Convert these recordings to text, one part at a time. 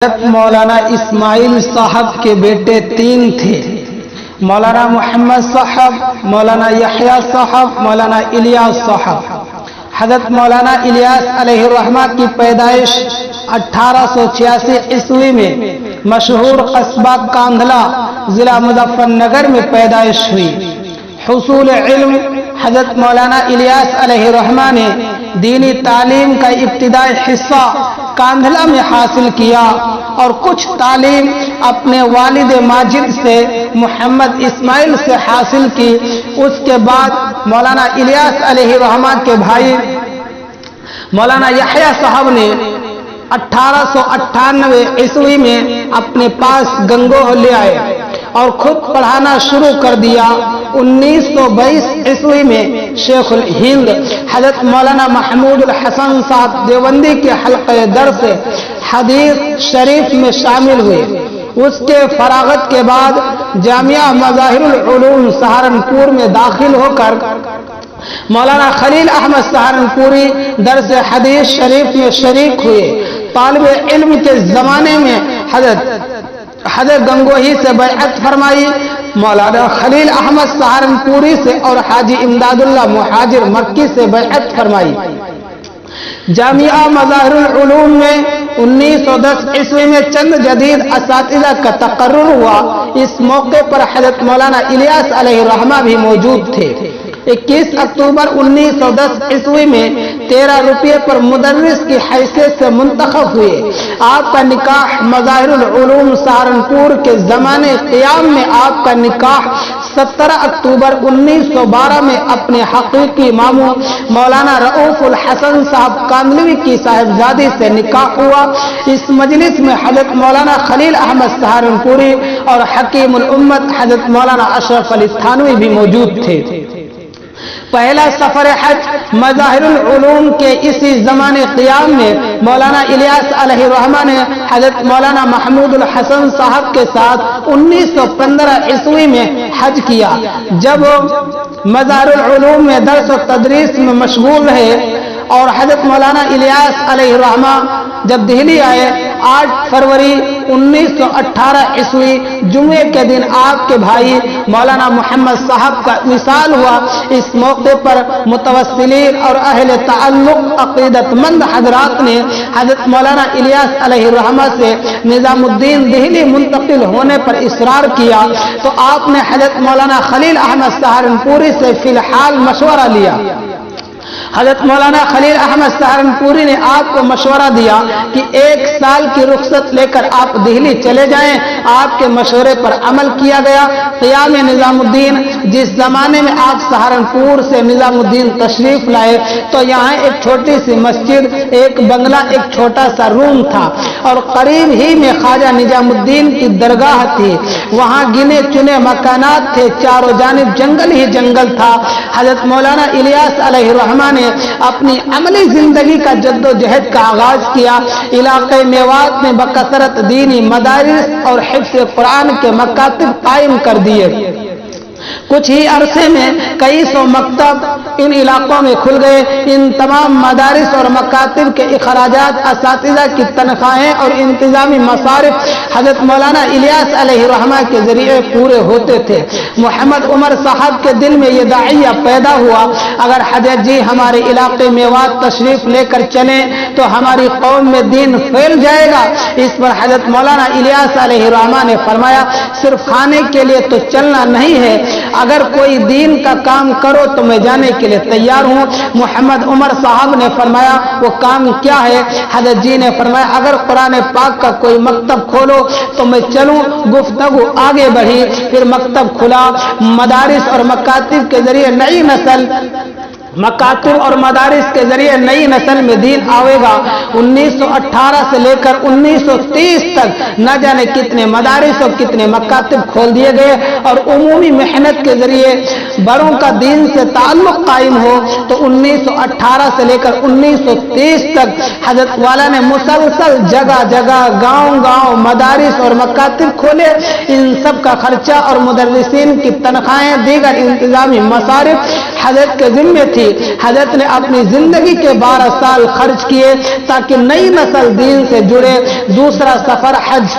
حضرت مولانا اسماعیل صاحب کے بیٹے 3 تھے، مولانا محمد صاحب، مولانا یحییٰ صاحب، مولانا الیاس صاحب۔ حضرت مولانا الیاس علیہ الرحمہ کی پیدائش 1886 عیسوی میں مشہور قصبہ کاندھلا ضلع مظفر نگر میں پیدائش ہوئی۔ حصول علم: حضرت مولانا الیاس علیہ الرحمہ نے دینی تعلیم کا ابتدائی حصہ کاندھلا میں حاصل کیا اور کچھ تعلیم اپنے والد ماجد سے محمد اسماعیل سے حاصل کی۔ اس کے بعد مولانا الیاس علیہ الرحمہ کے بھائی مولانا یحییٰ صاحب نے 1898 عیسوی میں اپنے پاس گنگوہ لے آئے اور خود پڑھانا شروع کر دیا۔ 1922 عیسوی میں شیخ الہند حضرت مولانا محمود الحسن صاحب دیوبندی کے حلقہ درس حدیث شریف میں شامل ہوئے۔ اس کے فراغت کے بعد جامعہ مظاہر العلوم سہارنپور میں داخل ہو کر مولانا خلیل احمد سہارنپوری درس حدیث شریف میں شریک ہوئے۔ طالب علم کے زمانے میں حضرت گنگوہی سے بیعت فرمائی، مولانا خلیل احمد سہارنپوری سے اور حاجی امداد اللہ مہاجر مکی سے بیعت فرمائی۔ جامعہ مظاہر العلوم میں 1910 عیسوی میں چند جدید اساتذہ کا تقرر ہوا۔ اس موقع پر حضرت مولانا الیاس علیہ الرحمہ بھی موجود تھے۔ 21 اکتوبر 1910 عیسوی میں 13 روپے پر مدرس کی حیثیت سے منتخب ہوئے۔ آپ کا نکاح مظاہر العلوم سہارنپور کے زمانے قیام میں آپ کا نکاح 17 اکتوبر 1912 میں اپنے حقیقی ماموں مولانا رؤوف الحسن صاحب کاندھلوی کی صاحبزادی سے نکاح ہوا۔ اس مجلس میں حضرت مولانا خلیل احمد سہارنپوری اور حکیم الامت حضرت مولانا اشرف علی تھانوی بھی موجود تھے۔ پہلا سفر حج مظاہر العلوم کے اسی زمانے قیام میں مولانا الیاس علیہ الرحمہ نے حضرت مولانا محمود الحسن صاحب کے ساتھ 1915 عیسوی میں حج کیا۔ جب مظاہر العلوم میں درس و تدریس میں مشغول رہے اور حضرت مولانا الیاس علیہ الرحمہ جب دہلی آئے، 8 فروری 1918 عیسوی جمعے کے دن آپ کے بھائی مولانا محمد صاحب کا وصال ہوا۔ اس موقع پر متوسلین اور اہل تعلق عقیدت مند حضرات نے حضرت مولانا الیاس علیہ الرحمہ سے نظام الدین دہلی منتقل ہونے پر اصرار کیا تو آپ نے حضرت مولانا خلیل احمد سہارنپوری سے فی الحال مشورہ لیا۔ حضرت مولانا خلیل احمد سہارنپوری نے آپ کو مشورہ دیا کہ 1 سال کی رخصت لے کر آپ دہلی چلے جائیں۔ آپ کے مشورے پر عمل کیا گیا۔ قیام نظام الدین، جس زمانے میں آپ سہارنپور سے نظام الدین تشریف لائے تو یہاں ایک چھوٹی سی مسجد، ایک بنگلہ، ایک چھوٹا سا روم تھا اور قریب ہی میں خواجہ نظام الدین کی درگاہ تھی۔ وہاں گنے چنے مکانات تھے، چاروں جانب جنگل ہی جنگل تھا۔ حضرت مولانا الیاس علیہ الرحمہ نے اپنی عملی زندگی کا جد و جہد کا آغاز کیا۔ علاقے میوات میں بکثرت دینی مدارس اور حفظ قرآن کے مکاتب قائم کر دیے۔ کچھ ہی عرصے میں کئی سو مکتب ان علاقوں میں کھل گئے۔ ان تمام مدارس اور مکاتب کے اخراجات، اساتذہ کی تنخواہیں اور انتظامی مصارف حضرت مولانا الیاس علیہ الرحمہ کے ذریعے پورے ہوتے تھے۔ محمد عمر صاحب کے دل میں یہ داعیہ پیدا ہوا، اگر حضرت جی ہمارے علاقے میوات تشریف لے کر چلیں تو ہماری قوم میں دین پھیل جائے گا۔ اس پر حضرت مولانا الیاس علیہ الرحمہ نے فرمایا، صرف کھانے کے لیے تو چلنا نہیں ہے، اگر کوئی دین کا کام کرو تو میں جانے کے لیے تیار ہوں۔ محمد عمر صاحب نے فرمایا، وہ کام کیا ہے؟ حضرت جی نے فرمایا، اگر قرآن پاک کا کوئی مکتب کھولو تو میں چلوں۔ گفتگو آگے بڑھی، پھر مکتب کھلا۔ مدارس اور مکاتب کے ذریعے نئی نسل میں دین آئے گا۔ 1918 سے لے کر 1930 تک نہ جانے کتنے مدارس اور کتنے مکاتب کھول دیے گئے اور عمومی محنت کے ذریعے بڑوں کا دین سے تعلق قائم ہو۔ تو 1918 سے لے کر 1930 تک حضرت والا نے مسلسل جگہ جگہ گاؤں گاؤں مدارس اور مکاتب کھولے۔ ان سب کا خرچہ اور مدرسین کی تنخواہیں، دیگر انتظامی مصارف حضرت کے ذمے تھی۔ تھی، حضرت نے اپنی زندگی کے 12 سال خرچ کیے تاکہ نئی نسل دین سے جڑے۔ دوسرا سفر حج،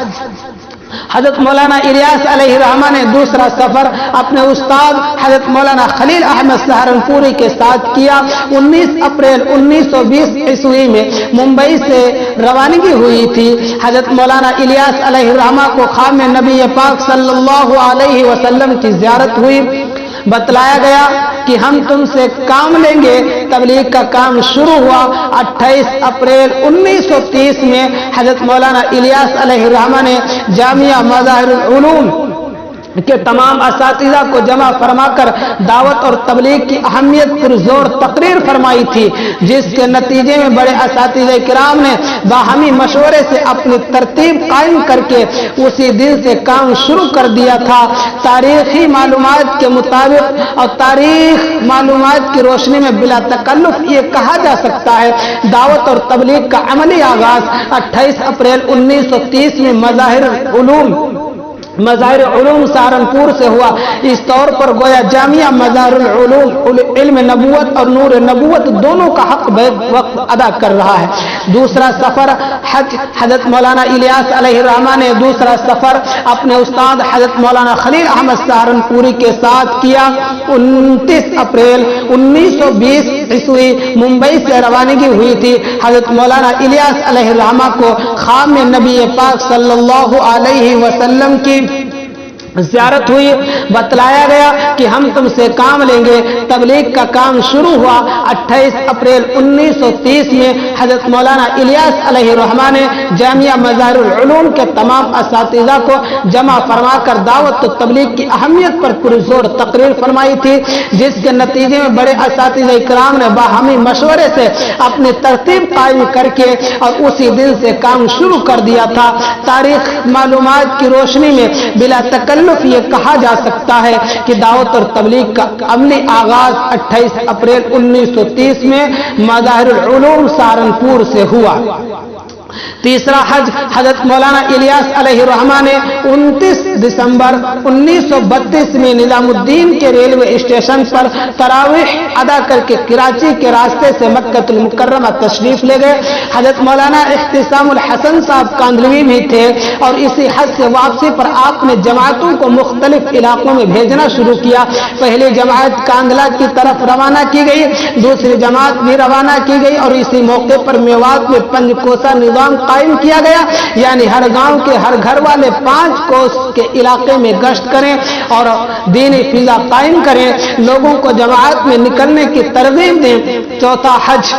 حضرت مولانا الیاس علیہ الرحمہ نے دوسرا سفر اپنے استاد حضرت مولانا خلیل احمد سہارنپوری کے ساتھ کیا۔ 19 اپریل 1920 عیسوی میں ممبئی سے روانگی ہوئی تھی۔ حضرت مولانا الیاس علیہ الرحمہ کو خام نبی پاک صلی اللہ علیہ وسلم کی زیارت ہوئی۔ بتلایا گیا کہ ہم تم سے کام لیں گے۔ تبلیغ کا کام شروع ہوا۔ 28 اپریل 1930 میں حضرت مولانا الیاس علیہ الرحمہ نے جامعہ مظاہر العلوم کے تمام اساتذہ کو جمع فرما کر دعوت اور تبلیغ کی اہمیت پر زور تقریر فرمائی تھی، جس کے نتیجے میں بڑے اساتذہ کرام نے باہمی مشورے سے اپنی ترتیب قائم کر کے اسی دن سے کام شروع کر دیا تھا۔ تاریخی معلومات کے مطابق اور تاریخ معلومات کی روشنی میں بلا تکلف یہ کہا جا سکتا ہے دعوت اور تبلیغ کا عملی آغاز 28 اپریل 1930 میں مظاہر علوم سہارنپور سے ہوا۔ اس طور پر گویا جامعہ مظاہر العلوم علم نبوت اور نور نبوت دونوں کا حق وقت ادا کر رہا ہے۔ دوسرا سفر حج، حضرت مولانا الیاس علیہ الرحمہ نے دوسرا سفر اپنے استاد حضرت مولانا خلیل احمد سہارنپوری کے ساتھ کیا۔ 29 اپریل 1920 عیسوی ممبئی سے روانگی ہوئی تھی۔ حضرت مولانا الیاس علیہ الرحمہ کو خام نبی پاک صلی اللہ علیہ وسلم کی زیارت ہوئی۔ بتلایا گیا کہ ہم تم سے کام لیں گے۔ تبلیغ کا کام شروع ہوا۔ 28 اپریل 1930 میں حضرت مولانا الیاس علیہ الرحمہ نے جامعہ مظاہر العلوم کے تمام اساتذہ کو جمع فرما کر دعوت و تبلیغ کی اہمیت پر پرزور تقریر فرمائی تھی، جس کے نتیجے میں بڑے اساتذہ کرام نے باہمی مشورے سے اپنی ترتیب قائم کر کے اور اسی دن سے کام شروع کر دیا تھا۔ تاریخ معلومات کی روشنی میں بلا تکلف یہ کہا جا سکتا ہے کہ دعوت اور تبلیغ کا عملی آغاز 28 اپریل 1930 میں مظاہر العلوم سہارنپور سے ہوا۔ تیسرا حج، حضرت مولانا الیاس علیہ الرحمہ نے 29 دسمبر 1932 میں نظام الدین کے ریلوے اسٹیشن پر تراویح ادا کر کے کراچی کے راستے سے مکہ المکرمہ تشریف لے گئے۔ حضرت مولانا احتسام الحسن صاحب کاندلوی بھی تھے اور اسی حج سے واپسی پر آپ نے جماعتوں کو مختلف علاقوں میں بھیجنا شروع کیا۔ پہلی جماعت کاندلہ کی طرف روانہ کی گئی، دوسری جماعت بھی روانہ کی گئی اور اسی موقع پر میوات میں 5 کوسہ نظام قائم کیا گیا، یعنی ہر گاؤں کے ہر گھر والے 5 کوس کے علاقے میں گشت کریں اور دینی فضا قائم کریں، لوگوں کو جماعت میں نکلنے کی ترغیب دیں۔ چوتھا حج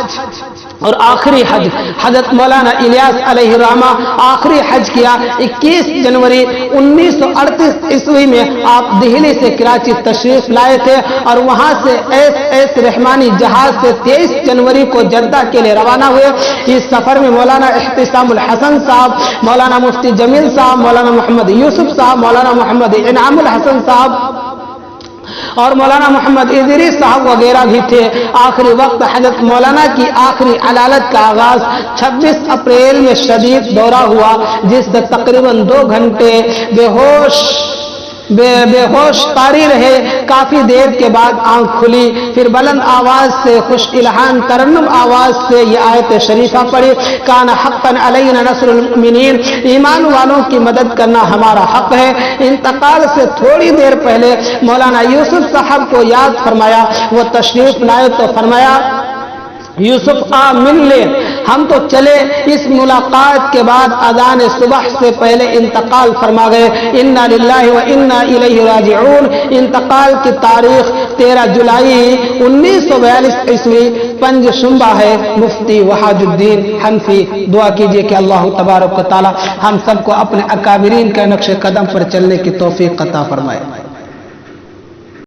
اور آخری حج، حضرت مولانا الیاس علیہ الرحمہ آخری حج کیا۔ 21 جنوری 1938 عیسوی میں آپ دہلی سے کراچی تشریف لائے تھے اور وہاں سے ایس رحمانی جہاز سے 23 جنوری کو جدہ کے لیے روانہ ہوئے۔ اس سفر میں مولانا احتسام الحسن صاحب، مولانا مفتی جمیل صاحب، مولانا محمد یوسف صاحب، مولانا محمد انعام الحسن صاحب اور مولانا محمد ادریس صاحب وغیرہ بھی تھے۔ آخری وقت حضرت مولانا کی آخری علالت کا آغاز 26 اپریل میں شدید دورہ ہوا، جس سے تقریباً 2 گھنٹے بے ہوش طاری رہے۔ کافی دیر کے بعد آنکھ کھلی، پھر بلند آواز سے خوش الہان ترنم آواز سے یہ آیت شریفہ پڑھی، کان حقا علینا نصر المؤمنین، ایمان والوں کی مدد کرنا ہمارا حق ہے۔ انتقال سے تھوڑی دیر پہلے مولانا یوسف صاحب کو یاد فرمایا، وہ تشریف لائے تو فرمایا یوسف آ مل لے، ہم تو چلے۔ اس ملاقات کے بعد اذان صبح سے پہلے انتقال فرما گئے۔ انا للہ و انا الیہ راجعون۔ انتقال کی تاریخ 13 جولائی 1942 عیسوی، پنج شنبہ ہے۔ مفتی وحاج الدین حنفی۔ دعا کیجئے کہ اللہ تبارک و تعالی ہم سب کو اپنے اکابرین کے نقش قدم پر چلنے کی توفیق عطا فرمائے۔